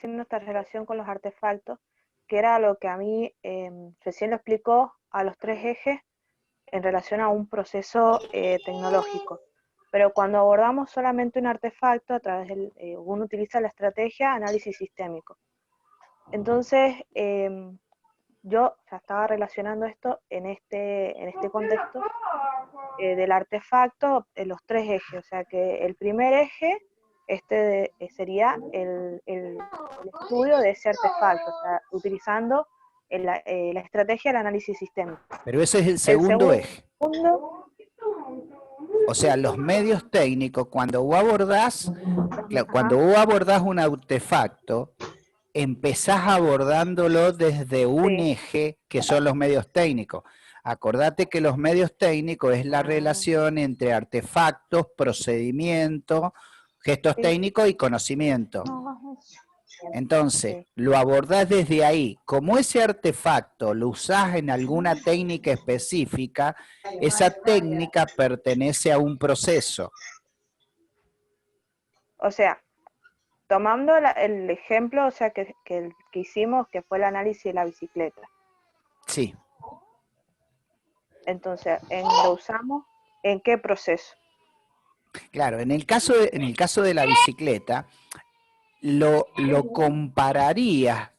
haciendo esta relación con los artefactos, que era lo que a mí recién lo explicó a los tres ejes en relación a un proceso tecnológico. Pero cuando abordamos solamente un artefacto, a través del, uno utiliza la estrategia análisis sistémico. Entonces, yo ya estaba relacionando esto en este contexto del artefacto en los tres ejes, o sea que el primer eje sería el estudio de ese artefacto, o sea, utilizando la estrategia del análisis sistémico. Pero ese es el segundo eje. O sea, los medios técnicos, cuando vos abordás un artefacto, empezás abordándolo desde un eje que son los medios técnicos. Acordate que los medios técnicos es la relación entre artefactos, procedimientos, gestos técnicos y conocimiento. Entonces, lo abordás desde ahí. Como ese artefacto lo usás en alguna técnica específica, esa técnica pertenece a un proceso. O sea, tomando el ejemplo, o sea, que hicimos, que fue el análisis de la bicicleta. Sí. Entonces, lo usamos ¿en qué proceso? Claro, en el caso de la bicicleta, lo compararías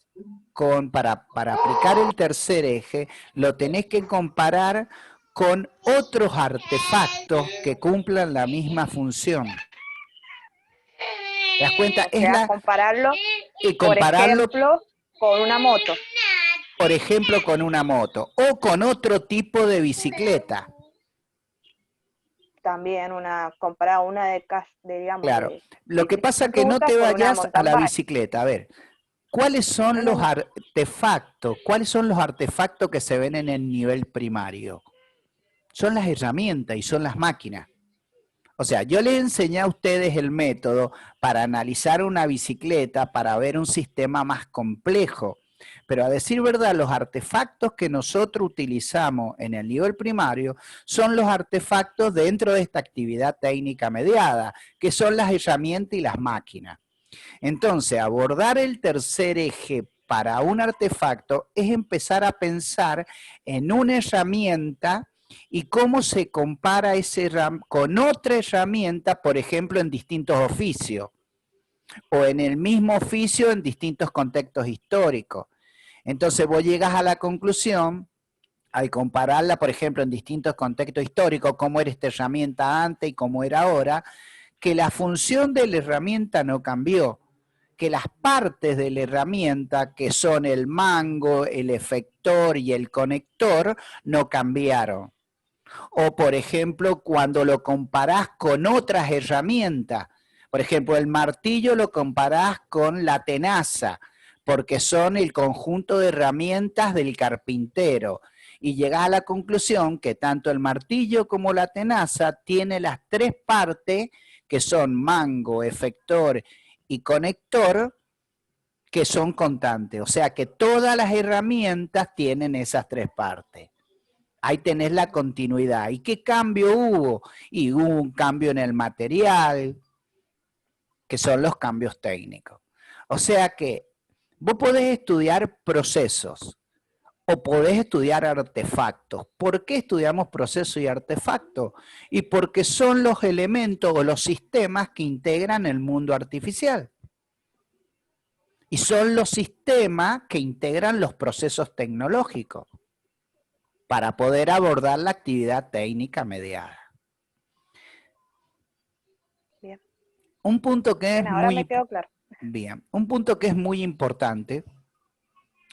con, para aplicar el tercer eje, lo tenés que comparar con otros artefactos que cumplan la misma función. ¿Te das cuenta? O sea, compararlo, por ejemplo, con una moto. Por ejemplo, con una moto o con otro tipo de bicicleta. También comparar una de digamos. Claro, lo que pasa es que no te vayas a la bicicleta. A ver, ¿cuáles son los artefactos? ¿Cuáles son los artefactos que se ven en el nivel primario? Son las herramientas y son las máquinas. O sea, yo les enseñé a ustedes el método para analizar una bicicleta, para ver un sistema más complejo. Pero a decir verdad, los artefactos que nosotros utilizamos en el nivel primario son los artefactos dentro de esta actividad técnica mediada, que son las herramientas y las máquinas. Entonces, abordar el tercer eje para un artefacto es empezar a pensar en una herramienta y cómo se compara ese con otra herramienta, por ejemplo, en distintos oficios, o en el mismo oficio en distintos contextos históricos. Entonces vos llegas a la conclusión, al compararla, por ejemplo, en distintos contextos históricos, cómo era esta herramienta antes y cómo era ahora, que la función de la herramienta no cambió, que las partes de la herramienta, que son el mango, el efector y el conector, no cambiaron. O, por ejemplo, cuando lo comparás con otras herramientas, por ejemplo, el martillo lo comparás con la tenaza, porque son el conjunto de herramientas del carpintero. Y llegás a la conclusión que tanto el martillo como la tenaza tiene las tres partes, que son mango, efector y conector, que son constantes. O sea que todas las herramientas tienen esas tres partes. Ahí tenés la continuidad. ¿Y qué cambio hubo? Y hubo un cambio en el material, que son los cambios técnicos. O sea que vos podés estudiar procesos o podés estudiar artefactos. ¿Por qué estudiamos procesos y artefactos? Y porque son los elementos o los sistemas que integran el mundo artificial. Y son los sistemas que integran los procesos tecnológicos para poder abordar la actividad técnica mediada. Bien. Un punto que bien, ahora me quedó claro. Bien, un punto que es muy importante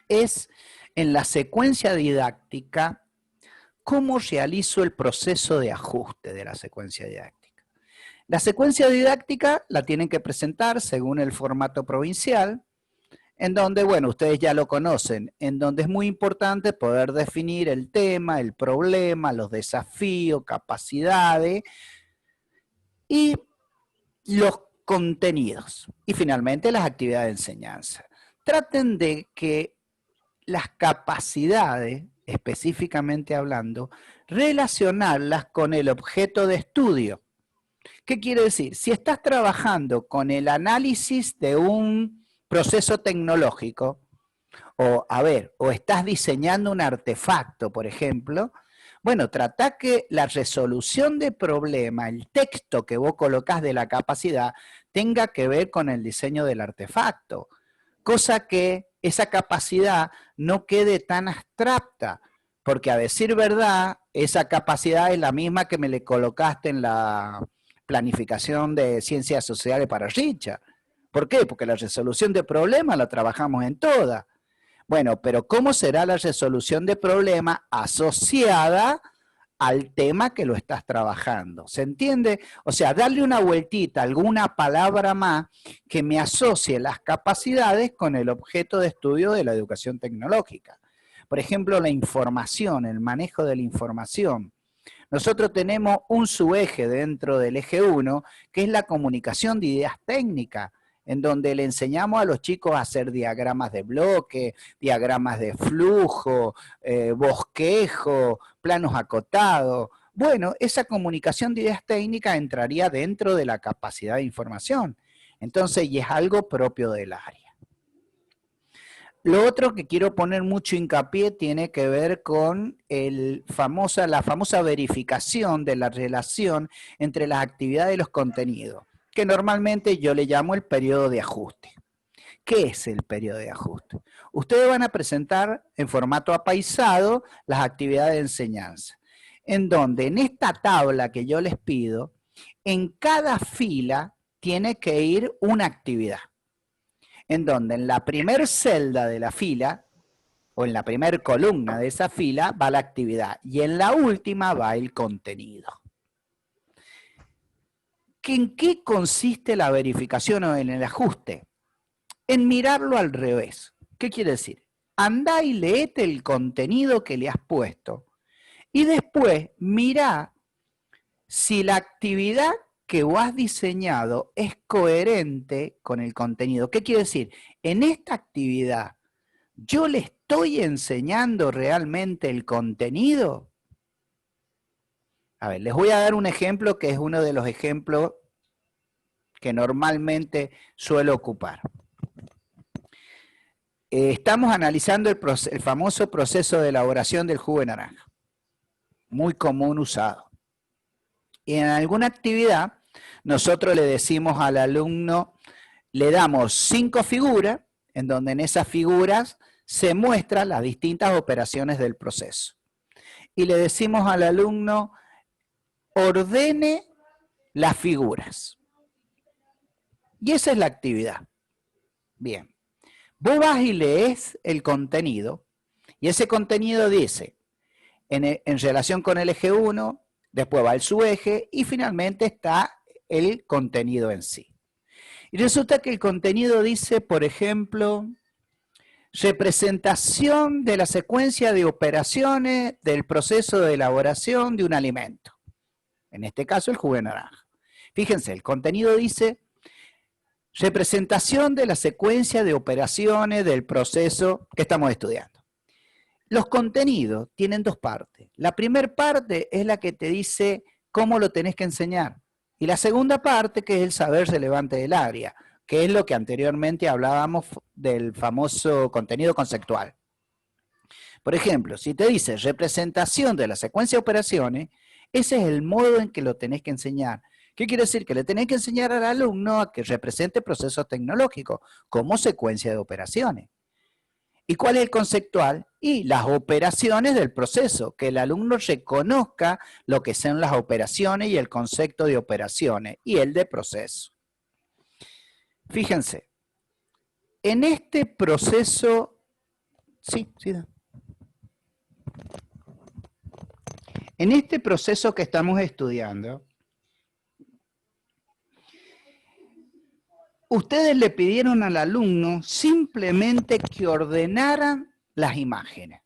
es en la secuencia didáctica, cómo realizo el proceso de ajuste de la secuencia didáctica. La secuencia didáctica la tienen que presentar según el formato provincial, en donde, bueno, ustedes ya lo conocen, en donde es muy importante poder definir el tema, el problema, los desafíos, capacidades y los contenidos. Y finalmente las actividades de enseñanza. Traten de que las capacidades, específicamente hablando, relacionarlas con el objeto de estudio. ¿Qué quiere decir? Si estás trabajando con el análisis de un proceso tecnológico, o estás diseñando un artefacto, por ejemplo, bueno, trata que la resolución de problema, el texto que vos colocás de la capacidad, tenga que ver con el diseño del artefacto, cosa que esa capacidad no quede tan abstracta, porque a decir verdad, esa capacidad es la misma que me le colocaste en la planificación de ciencias sociales para Richard. ¿Por qué? Porque la resolución de problemas la trabajamos en todas. Bueno, pero ¿cómo será la resolución de problema asociada al tema que lo estás trabajando? ¿Se entiende? O sea, darle una vueltita, alguna palabra más que me asocie las capacidades con el objeto de estudio de la educación tecnológica. Por ejemplo, la información, el manejo de la información. Nosotros tenemos un subeje dentro del eje 1, que es la comunicación de ideas técnicas, en donde le enseñamos a los chicos a hacer diagramas de bloque, diagramas de flujo, bosquejo, planos acotados. Bueno, esa comunicación de ideas técnicas entraría dentro de la capacidad de información. Entonces, y es algo propio del área. Lo otro que quiero poner mucho hincapié tiene que ver con la famosa verificación de la relación entre las actividades y los contenidos, que normalmente yo le llamo el periodo de ajuste. ¿Qué es el periodo de ajuste? Ustedes van a presentar en formato apaisado las actividades de enseñanza, en donde en esta tabla que yo les pido, en cada fila tiene que ir una actividad, en donde en la primer celda de la fila, o en la primer columna de esa fila, va la actividad, y en la última va el contenido. ¿En qué consiste la verificación o en el ajuste? En mirarlo al revés. ¿Qué quiere decir? Andá y leete el contenido que le has puesto, y después mirá si la actividad que vos has diseñado es coherente con el contenido. ¿Qué quiere decir? En esta actividad, ¿yo le estoy enseñando realmente el contenido? A ver, les voy a dar un ejemplo que es uno de los ejemplos que normalmente suelo ocupar. Estamos analizando el famoso proceso de elaboración del jugo de naranja, muy común usado. Y en alguna actividad, nosotros le decimos al alumno, le damos 5 figuras, en donde en esas figuras se muestran las distintas operaciones del proceso. Y le decimos al alumno, ordene las figuras. Y esa es la actividad. Bien. Vos vas y lees el contenido, y ese contenido dice, en relación con el eje 1, después va el subeje, y finalmente está el contenido en sí. Y resulta que el contenido dice, por ejemplo, representación de la secuencia de operaciones del proceso de elaboración de un alimento. En este caso, el jugo de naranja. Fíjense, el contenido dice representación de la secuencia de operaciones del proceso que estamos estudiando. Los contenidos tienen dos partes. La primera parte es la que te dice cómo lo tenés que enseñar. Y la segunda parte, que es el saber relevante del área, que es lo que anteriormente hablábamos del famoso contenido conceptual. Por ejemplo, si te dice representación de la secuencia de operaciones, ese es el modo en que lo tenés que enseñar. ¿Qué quiere decir? Que le tenés que enseñar al alumno a que represente procesos tecnológicos como secuencia de operaciones. ¿Y cuál es el conceptual? Y las operaciones del proceso, que el alumno reconozca lo que son las operaciones y el concepto de operaciones y el de proceso. Fíjense, en este proceso, en este proceso que estamos estudiando, ustedes le pidieron al alumno simplemente que ordenaran las imágenes.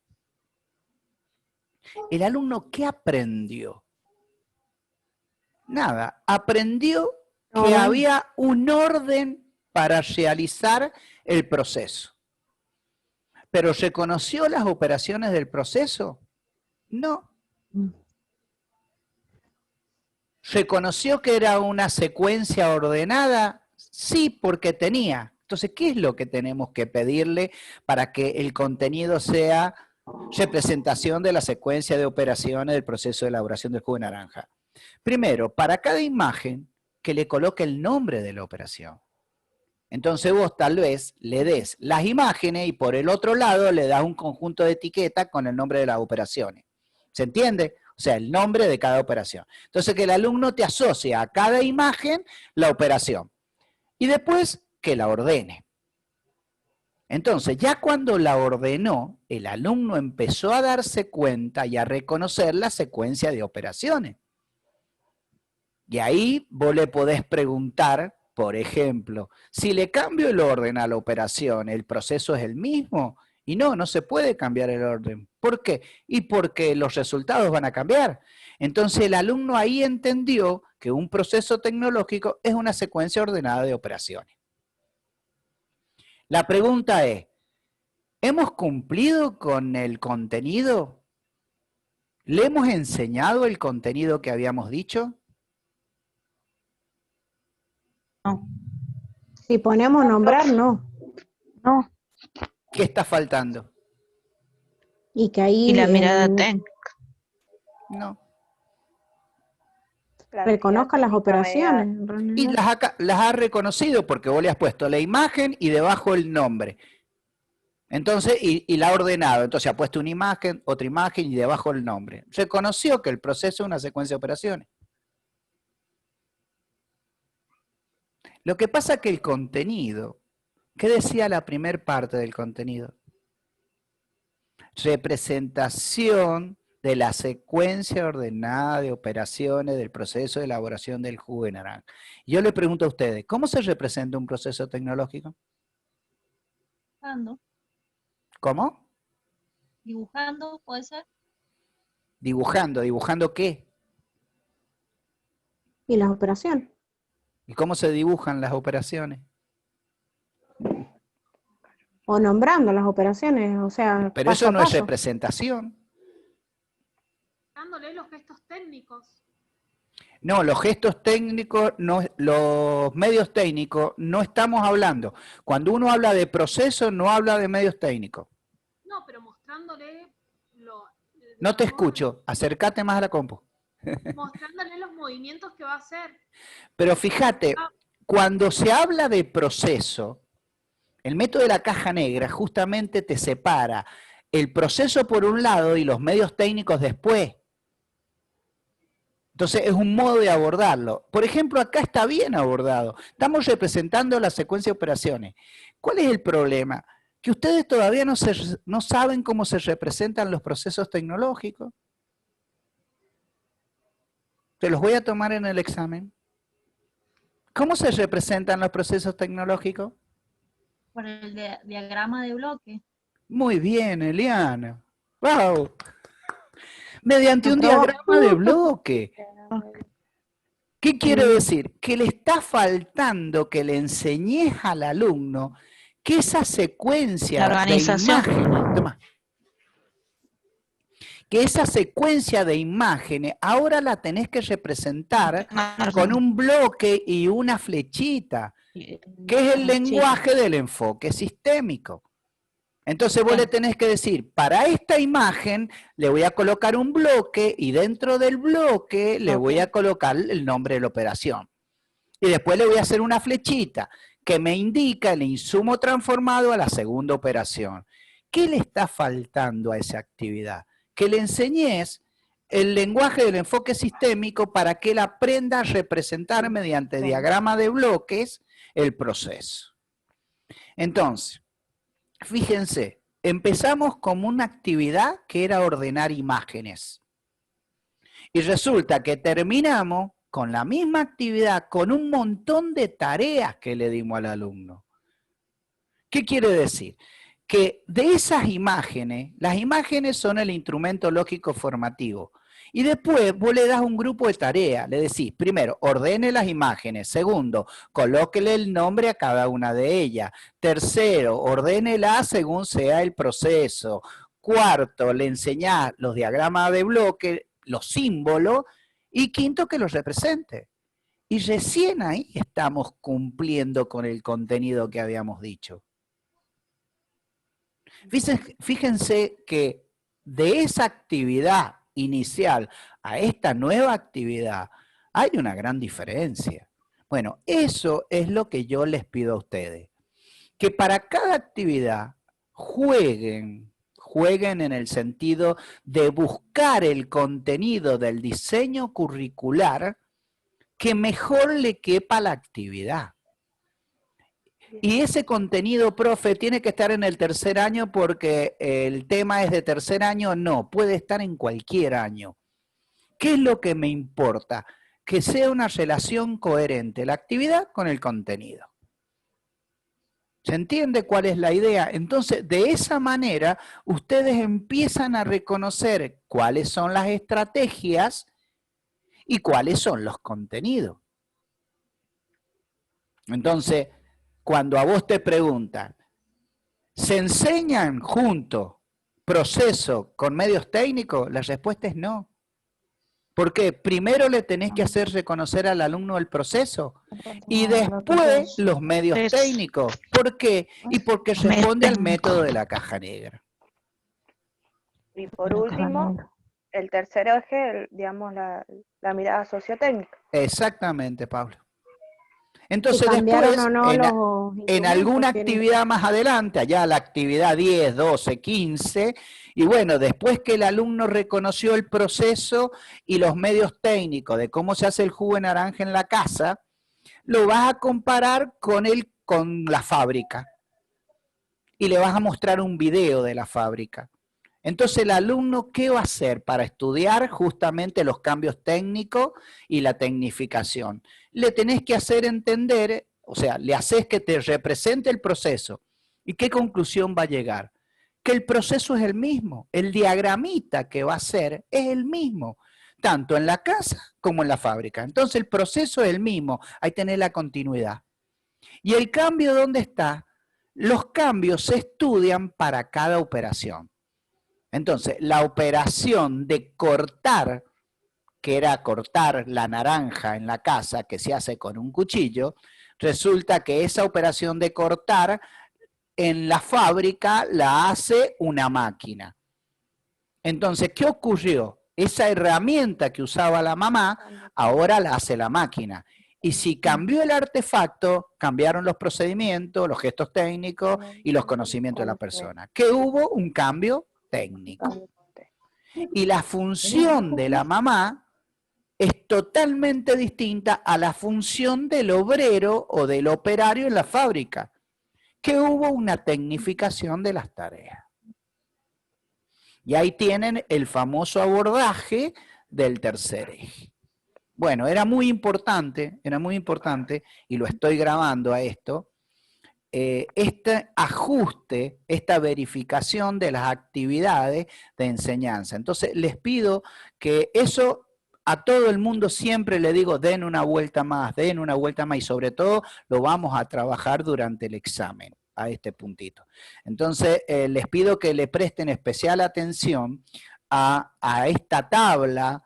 ¿El alumno qué aprendió? Nada, aprendió que había un orden para realizar el proceso. ¿Pero reconoció las operaciones del proceso? No. ¿Reconoció que era una secuencia ordenada? Sí, porque tenía Entonces, ¿qué es lo que tenemos que pedirle para que el contenido sea representación de la secuencia de operaciones del proceso de elaboración del jugo de naranja? Primero, para cada imagen, que le coloque el nombre de la operación. Entonces vos tal vez le des las imágenes y por el otro lado le das un conjunto de etiquetas con el nombre de las operaciones. ¿Se entiende? O sea, el nombre de cada operación. Entonces que el alumno te asocie a cada imagen la operación. Y después que la ordene. Entonces, ya cuando la ordenó, el alumno empezó a darse cuenta y a reconocer la secuencia de operaciones. Y ahí vos le podés preguntar, por ejemplo, si le cambio el orden a la operación, ¿el proceso es el mismo? Y no, no se puede cambiar el orden. ¿Por qué? Y porque los resultados van a cambiar. Entonces el alumno ahí entendió que un proceso tecnológico es una secuencia ordenada de operaciones. La pregunta es, ¿hemos cumplido con el contenido? ¿Le hemos enseñado el contenido que habíamos dicho? No. Si ponemos nombrar, no. No. ¿Qué está faltando? Y que ahí Y la mirada técnica. No. reconozca las operaciones. Y las ha reconocido porque vos le has puesto la imagen y debajo el nombre. Entonces, y la ha ordenado. Entonces ha puesto una imagen, otra imagen y debajo el nombre. Reconoció que el proceso es una secuencia de operaciones. Lo que pasa es que el contenido, ¿qué decía la primera parte del contenido? Representación de la secuencia ordenada de operaciones del proceso de elaboración del jugo de naranja. Yo le pregunto a ustedes, ¿cómo se representa un proceso tecnológico? Dibujando. ¿Cómo? Dibujando, puede ser. Dibujando. ¿Dibujando qué? Y las operaciones. ¿Y cómo se dibujan las operaciones? O nombrando las operaciones, o sea, pero paso eso a no es paso. representación. Dándole los gestos técnicos. No, los gestos técnicos, no, los medios técnicos, no estamos hablando. Cuando uno habla de proceso, no habla de medios técnicos. No, pero mostrándole No te escucho, acércate más a la compu. mostrándole los movimientos que va a hacer. Pero fíjate, cuando se habla de proceso, el método de la caja negra justamente te separa el proceso por un lado y los medios técnicos después. Entonces es un modo de abordarlo. Por ejemplo, acá está bien abordado. Estamos representando la secuencia de operaciones. ¿Cuál es el problema? Que ustedes todavía no saben cómo se representan los procesos tecnológicos. Te los voy a tomar en el examen. ¿Cómo se representan los procesos tecnológicos? Por el diagrama de bloque. Muy bien, Eliana. ¡Wow! Mediante un diagrama de bloque. ¿Qué quiere decir? Que le está faltando que le enseñes al alumno que esa secuencia de imágenes, que esa secuencia de imágenes ahora la tenés que representar con un bloque y una flechita, que es el lenguaje del enfoque sistémico. Entonces vos le tenés que decir, para esta imagen le voy a colocar un bloque y dentro del bloque le voy a colocar el nombre de la operación. Y después le voy a hacer una flechita que me indica el insumo transformado a la segunda operación. ¿Qué le está faltando a esa actividad? Que le enseñes el lenguaje del enfoque sistémico para que él aprenda a representar mediante diagrama de bloques el proceso. Entonces, fíjense, empezamos como una actividad que era ordenar imágenes. Y resulta que terminamos con la misma actividad, con un montón de tareas que le dimos al alumno. ¿Qué quiere decir? Que de esas imágenes, las imágenes son el instrumento lógico formativo. Y después vos le das un grupo de tareas, le decís, primero, ordene las imágenes. Segundo, colóquele el nombre a cada una de ellas. Tercero, ordénela según sea el proceso. Cuarto, le enseñás los diagramas de bloque, los símbolos. Y quinto, que los represente. Y recién ahí estamos cumpliendo con el contenido que habíamos dicho. Fíjense que de esa actividad inicial a esta nueva actividad hay una gran diferencia. Bueno, eso es lo que yo les pido a ustedes. Que para cada actividad jueguen en el sentido de buscar el contenido del diseño curricular que mejor le quepa a la actividad. Y ese contenido, profe, ¿tiene que estar en el tercer año porque el tema es de tercer año? No, puede estar en cualquier año. ¿Qué es lo que me importa? Que sea una relación coherente la actividad con el contenido. ¿Se entiende cuál es la idea? Entonces, de esa manera, ustedes empiezan a reconocer cuáles son las estrategias y cuáles son los contenidos. Entonces, cuando a vos te preguntan, ¿se enseñan juntos proceso con medios técnicos? La respuesta es no. Porque primero le tenés que hacer reconocer al alumno el proceso y después los medios técnicos. ¿Por qué? Y porque responde al método de la caja negra. Y por último, el tercer eje, digamos, la mirada sociotécnica. Exactamente, Pablo. Entonces cambiaron después, o no en alguna tienen- actividad más adelante, allá la actividad 10, 12, 15, y bueno, después que el alumno reconoció el proceso y los medios técnicos de cómo se hace el jugo de naranja en la casa, lo vas a comparar con la fábrica. Y le vas a mostrar un video de la fábrica. Entonces el alumno, ¿qué va a hacer para estudiar justamente los cambios técnicos y la tecnificación? Le tenés que hacer entender, o sea, le haces que te represente el proceso. ¿Y qué conclusión va a llegar? Que el proceso es el mismo, el diagramita que va a hacer es el mismo, tanto en la casa como en la fábrica. Entonces el proceso es el mismo, ahí tenés la continuidad. ¿Y el cambio dónde está? Los cambios se estudian para cada operación. Entonces, la operación de cortar, que era cortar la naranja en la casa, que se hace con un cuchillo, resulta que esa operación de cortar en la fábrica la hace una máquina. Entonces, ¿qué ocurrió? Esa herramienta que usaba la mamá, ahora la hace la máquina. Y si cambió el artefacto, cambiaron los procedimientos, los gestos técnicos y los conocimientos de la persona. ¿Qué hubo? Un cambio técnico. Y la función de la mamá es totalmente distinta a la función del obrero o del operario en la fábrica, que hubo una tecnificación de las tareas. Y ahí tienen el famoso abordaje del tercer eje. Bueno, era muy importante, y lo estoy grabando a esto, este ajuste, esta verificación de las actividades de enseñanza. Entonces, les pido que eso a todo el mundo siempre le digo, den una vuelta más, y sobre todo lo vamos a trabajar durante el examen, a este puntito. Entonces, les pido que le presten especial atención a esta tabla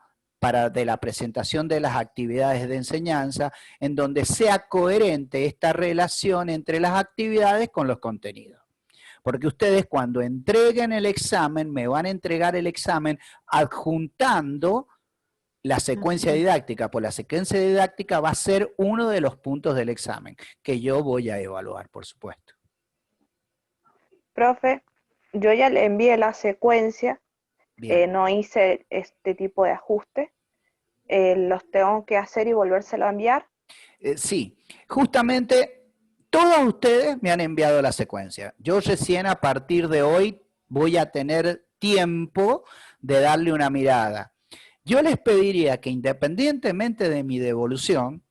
de la presentación de las actividades de enseñanza, en donde sea coherente esta relación entre las actividades con los contenidos. Porque ustedes cuando entreguen el examen, me van a entregar el examen adjuntando la secuencia didáctica, pues la secuencia didáctica va a ser uno de los puntos del examen, que yo voy a evaluar, por supuesto. Profe, yo ya le envié la secuencia, no hice este tipo de ajuste, los tengo que hacer y volvérselo a enviar. Sí, justamente todos ustedes me han enviado la secuencia. Yo recién a partir de hoy voy a tener tiempo de darle una mirada. Yo les pediría que independientemente de mi devolución,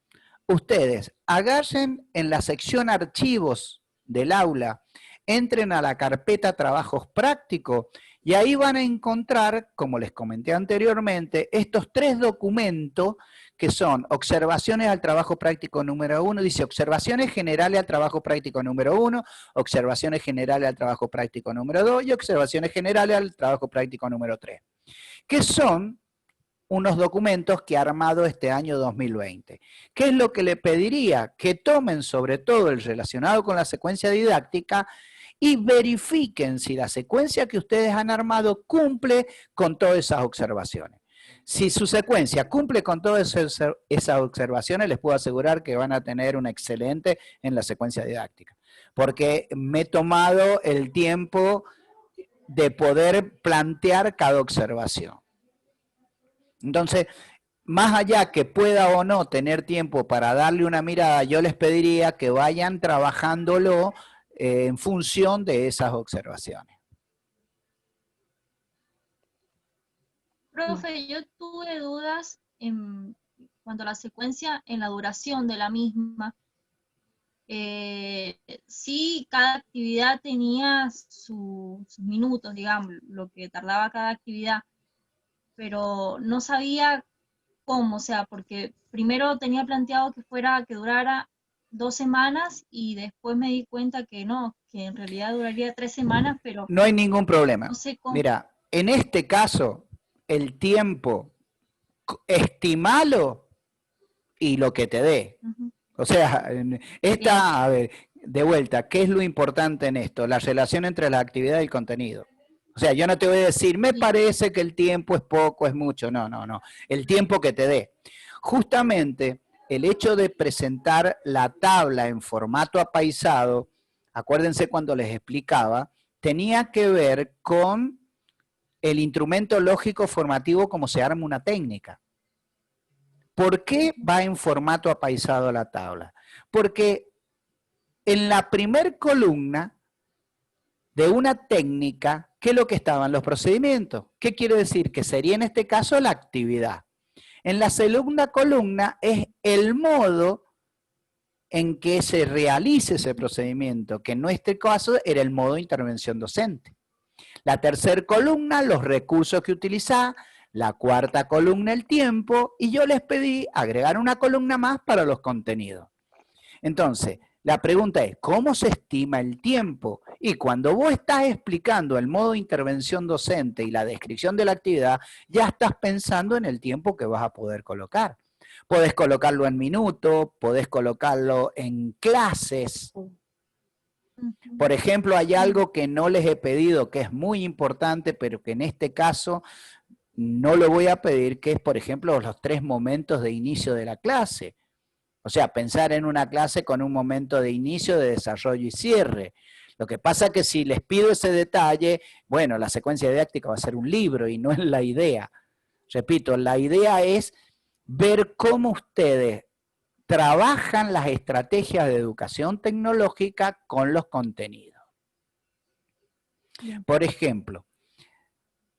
ustedes agarren en la sección archivos del aula, entren a la carpeta trabajos prácticos y ahí van a encontrar, como les comenté anteriormente, estos 3 documentos que son observaciones al trabajo práctico número 1, dice observaciones generales al trabajo práctico número 1, observaciones generales al trabajo práctico número 2 y observaciones generales al trabajo práctico número 3, que son unos documentos que ha armado este año 2020. ¿Qué es lo que le pediría? Que tomen sobre todo el relacionado con la secuencia didáctica y verifiquen si la secuencia que ustedes han armado cumple con todas esas observaciones. Si su secuencia cumple con todas esas observaciones, les puedo asegurar que van a tener una excelente en la secuencia didáctica, porque me he tomado el tiempo de poder plantear cada observación. Entonces, más allá que pueda o no tener tiempo para darle una mirada, yo les pediría que vayan trabajándolo en función de esas observaciones. Profe, yo tuve dudas en cuanto a la secuencia en la duración de la misma. Sí, cada actividad tenía sus minutos, digamos, lo que tardaba cada actividad, pero no sabía cómo, o sea, porque primero tenía planteado que durara 2 semanas y después me di cuenta que no, que en realidad duraría 3 semanas, pero no hay ningún problema. No sé cómo. Mira, en este caso, el tiempo, estimalo y lo que te dé. O sea, a ver, de vuelta, ¿qué es lo importante en esto? La relación entre la actividad y el contenido. O sea, yo no te voy a decir, me parece que el tiempo es poco, es mucho. No, no, no. El tiempo que te dé. Justamente, el hecho de presentar la tabla en formato apaisado, acuérdense cuando les explicaba, tenía que ver con el instrumento lógico formativo como se arma una técnica. ¿Por qué va en formato apaisado la tabla? Porque en la primer columna de una técnica, ¿qué es lo que estaban? Los procedimientos. ¿Qué quiere decir? Que sería en este caso la actividad. En la segunda columna es el modo en que se realice ese procedimiento, que en nuestro caso era el modo de intervención docente. La tercera columna, los recursos que utilizar. La cuarta columna, el tiempo, y yo les pedí agregar una columna más para los contenidos. Entonces, la pregunta es, ¿cómo se estima el tiempo? Y cuando vos estás explicando el modo de intervención docente y la descripción de la actividad, ya estás pensando en el tiempo que vas a poder colocar. Podés colocarlo en minutos, podés colocarlo en clases. Por ejemplo, hay algo que no les he pedido, que es muy importante, pero que en este caso no lo voy a pedir, que es, por ejemplo, los 3 momentos de inicio de la clase. O sea, pensar en una clase con un momento de inicio, de desarrollo y cierre. Lo que pasa es que si les pido ese detalle, bueno, la secuencia didáctica va a ser un libro y no es la idea. Repito, la idea es ver cómo ustedes trabajan las estrategias de educación tecnológica con los contenidos. Por ejemplo,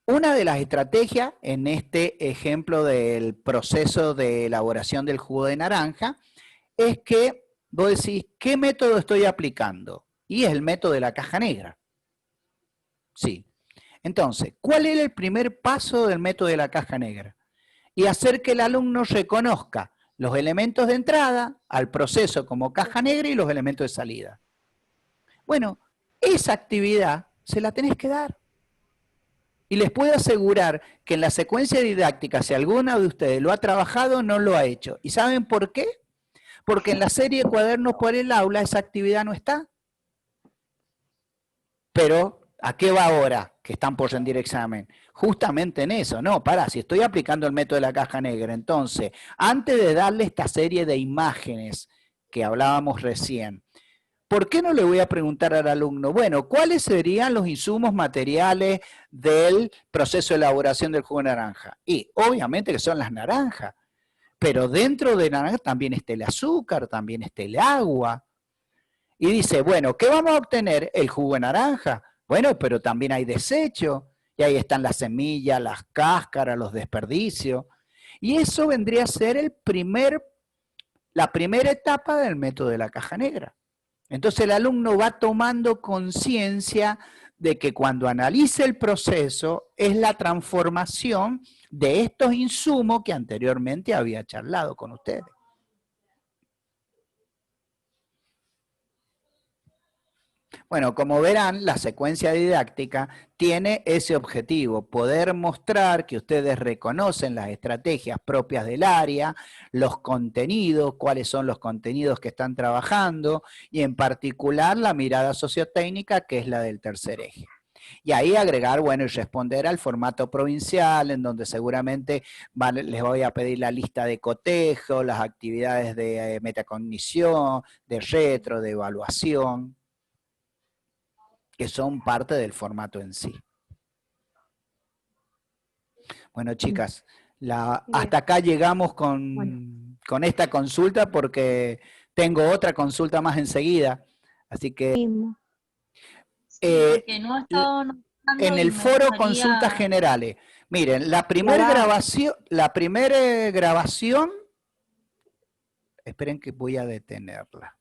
una de las estrategias en este ejemplo del proceso de elaboración del jugo de naranja es que vos decís, ¿qué método estoy aplicando? Y es el método de la caja negra. Sí. Entonces, ¿cuál es el primer paso del método de la caja negra? Y hacer que el alumno reconozca los elementos de entrada al proceso como caja negra y los elementos de salida. Bueno, esa actividad se la tenés que dar. Y les puedo asegurar que en la secuencia didáctica, si alguno de ustedes lo ha trabajado, no lo ha hecho. ¿Y saben por qué? Porque en la serie Cuadernos por el Aula esa actividad no está. Pero, ¿a qué va ahora que están por rendir examen? Justamente en eso, no, si estoy aplicando el método de la caja negra, entonces, antes de darle esta serie de imágenes que hablábamos recién, ¿por qué no le voy a preguntar al alumno, bueno, cuáles serían los insumos materiales del proceso de elaboración del jugo de naranja? Y obviamente que son las naranjas, pero dentro de naranja también está el azúcar, también está el agua. Y dice, bueno, ¿qué vamos a obtener? El jugo de naranja. Bueno, pero también hay desecho, y ahí están las semillas, las cáscaras, los desperdicios. Y eso vendría a ser la primera etapa del método de la caja negra. Entonces el alumno va tomando conciencia de que cuando analice el proceso es la transformación de estos insumos que anteriormente había charlado con ustedes. Bueno, como verán, la secuencia didáctica tiene ese objetivo, poder mostrar que ustedes reconocen las estrategias propias del área, los contenidos, cuáles son los contenidos que están trabajando, y en particular la mirada sociotécnica, que es la del tercer eje. Y ahí agregar, bueno, y responder al formato provincial, en donde seguramente les voy a pedir la lista de cotejo, las actividades de metacognición, de retro, de evaluación, que son parte del formato en sí. Bueno, chicas, hasta acá llegamos con esta consulta porque tengo otra consulta más enseguida. Así que porque no he estado notando en y el me foro gustaría- consultas generales. Miren, la primera grabación, esperen que voy a detenerla.